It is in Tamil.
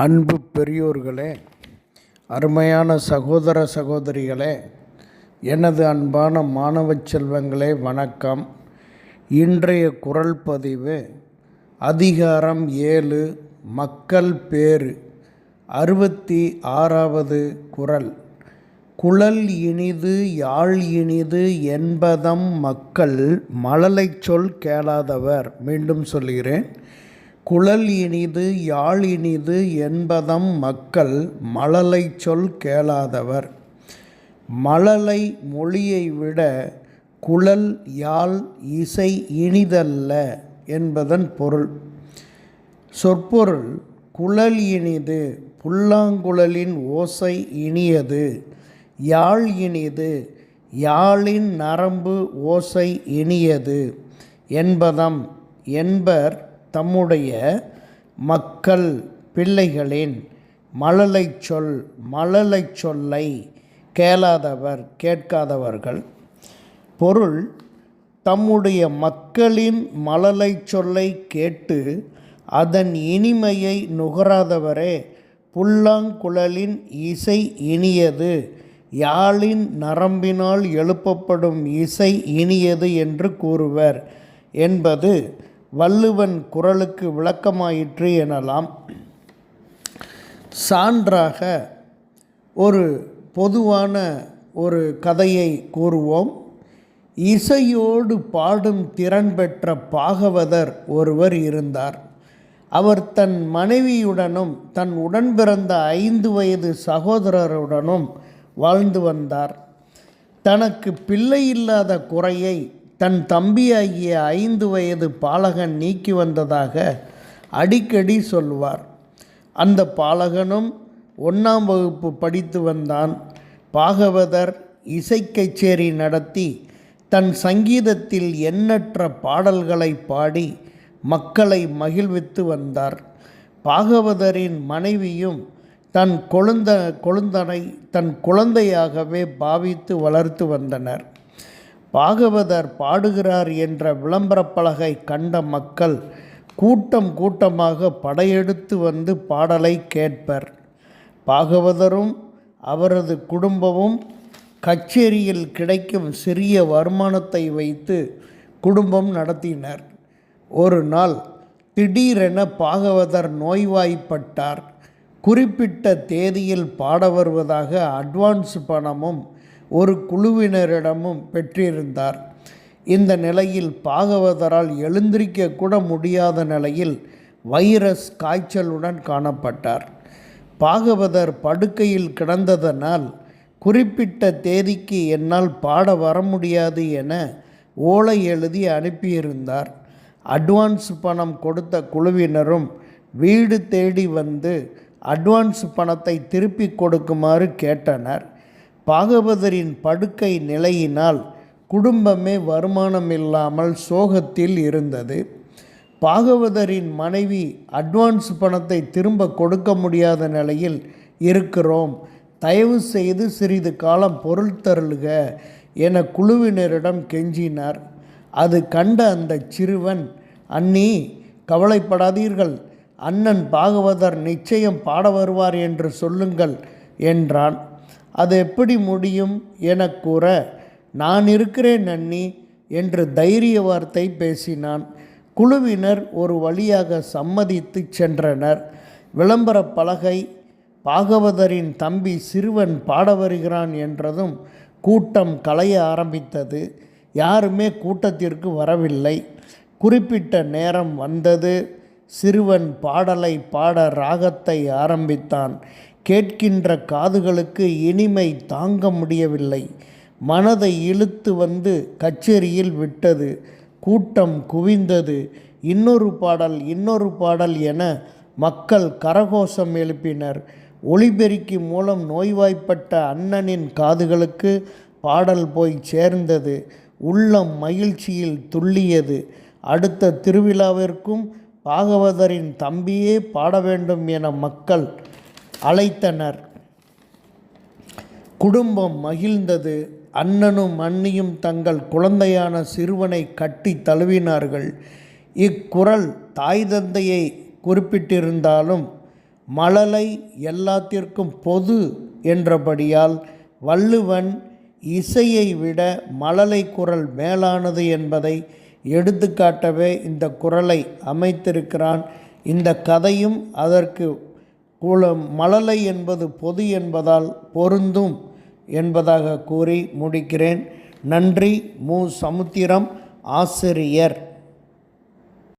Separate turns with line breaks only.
அன்பு பெரியோர்களே, அருமையான சகோதர சகோதரிகளே, எனது அன்பான மாணவ செல்வங்களே, வணக்கம். இன்றைய குறள் பதிவு அதிகாரம் 7 மக்கள் பேறு 66வது குறள். குழல் இனிது யாழ் இனிது என்பதம் மக்கள் மழலைச் சொல் கேளாதவர். மீண்டும் சொல்கிறேன். குழல் இனிது யாழ் இனிது என்பதம் மக்கள் மழலைச் சொல் கேளாதவர். மழலை மொழியை விட குழல் யாழ் இசை இனிதல்ல என்பதன் பொருள். சொற்பொருள்: குழல் இனிது, புல்லாங்குழலின் ஓசை இனியது. யாழ் இனிது, யாழின் நரம்பு ஓசை இனியது. என்பதம் என்பர் தம்முடைய மக்கள் பிள்ளைகளின் மழலைச் சொல்லை கேளாதவர், கேட்காதவர்கள். பொருள்: தம்முடைய மக்களின் மழலைச் சொல்லை கேட்டு அதன் இனிமையை நுகராதவரே புல்லாங்குழலின் இசை இனியது, யாழின் நரம்பினால் எழுப்பப்படும் இசை இனியது என்று கூறுவர் என்பது வள்ளுவன் குறளுக்கு விளக்கமாயிற்று எனலாம். சான்றாக ஒரு பொதுவான ஒரு கதையை கூறுவோம். இசையோடு பாடும் திறன் பெற்ற பாகவதர் ஒருவர் இருந்தார். அவர் தன் மனைவியுடனும் தன் உடன் பிறந்த 5 வயது சகோதரருடனும் வாழ்ந்து வந்தார். தனக்கு பிள்ளை இல்லாத குறையை தன் தம்பியாகிய 5 வயது பாலகன் நீக்கி வந்ததாக அடிக்கடி சொல்வார். அந்த பாலகனும் 1ஆம் வகுப்பு படித்து வந்தான். பாகவதர் இசை கச்சேரி நடத்தி தன் சங்கீதத்தில் எண்ணற்ற பாடல்களை பாடி மக்களை மகிழ்வித்து வந்தார். பாகவதரின் மனைவியும் தன் கொழுந்தனை தன் குழந்தையாகவே பாவித்து வளர்த்து வந்தனர். பாகவதர் பாடுகிறார் என்ற விளம்பரப் பலகை கண்ட மக்கள் கூட்டம் கூட்டமாக படையெடுத்து வந்து பாடலை கேட்பர். பாகவதரும் அவரது குடும்பமும் கச்சேரியில் கிடைக்கும் சிறிய வருமானத்தை வைத்து குடும்பம் நடத்தினர். ஒரு நாள் திடீரென பாகவதர் நோய்வாய்ப்பட்டார். குறிப்பிட்ட தேதியில் பாட வருவதாக அட்வான்ஸ் பணமும் ஒரு குழுவினரிடமும் பெற்றிருந்தார். இந்த நிலையில் பாகவதரால் எழுந்திருக்க கூட முடியாத நிலையில் வைரஸ் காய்ச்சலுடன் காணப்பட்டார். பாகவதர் படுக்கையில் கிடந்ததனால் குறிப்பிட்ட தேதிக்கு என்னால் பாட வர முடியாது என ஓலை எழுதி அனுப்பியிருந்தார். அட்வான்ஸ் பணம் கொடுத்த குழுவினரும் வீடு தேடி வந்து அட்வான்ஸ் பணத்தை திருப்பி கொடுக்குமாறு கேட்டனர். பாகவதரின் படுக்கை நிலையினால் குடும்பமே வருமானம் இல்லாமல் சோகத்தில் இருந்தது. பாகவதரின் மனைவி அட்வான்ஸ் பணத்தை திரும்ப கொடுக்க முடியாத நிலையில் இருக்கிறோம், தயவு செய்து சிறிது காலம் பொருள் தருளுக என குழுவினரிடம் கெஞ்சினார். அது கண்ட அந்த சிறுவன், அண்ணி கவலைப்படாதீர்கள், அண்ணன் பாகவதர் நிச்சயம் பாட வருவார் என்று சொல்லுங்கள் என்றான். அது எப்படி முடியும் என கூற, நான் இருக்கிறேன் அண்ணி என்று தைரிய வார்த்தை பேசினான். குழுவினர் ஒரு வழியாக சம்மதித்து சென்றனர். விளம்பர பலகை பாகவதரின் தம்பி சிறுவன் பாட வருகிறான் என்றதும் கூட்டம் கலைய ஆரம்பித்தது. யாருமே கூட்டத்திற்கு வரவில்லை. குறிப்பிட்ட நேரம் வந்தது. சிறுவன் பாடலை பாட ராகத்தை ஆரம்பித்தான். கேட்கின்ற காதுகளுக்கு இனிமை தாங்க முடியவில்லை. மனதை இழுத்து வந்து கச்சேரியில் விட்டது. கூட்டம் குவிந்தது. இன்னொரு பாடல் என மக்கள் கரகோஷம் எழுப்பினர். ஒலிபெருக்கி மூலம் நோய்வாய்ப்பட்ட அண்ணனின் காதுகளுக்கு பாடல் போய் சேர்ந்தது. உள்ளம் மகிழ்ச்சியில் துள்ளியது. அடுத்த திருவிழாவிற்கும் பாகவதரின் தம்பியே பாட வேண்டும் என மக்கள் அழைத்தனர். குடும்பம் மகிழ்ந்தது. அண்ணனும் அண்ணியும் தங்கள் குழந்தையான சிறுவனை கட்டி தழுவினார்கள். இக்குறள் தாய் தந்தையை குறிப்பிட்டிருந்தாலும் மழலை எல்லாத்திற்கும் பொது என்றபடியால் வள்ளுவன் இசையை விட மழலை குரல் மேலானது என்பதை எடுத்துக்காட்டவே இந்த குரலை அமைத்திருக்கிறான். இந்த கதையும் அதற்கு மழலை என்பது பொது என்பதால் பொருந்தும் என்பதாக கூறி முடிக்கிறேன். நன்றி. மு. சமுத்திரம், ஆசிரியர்.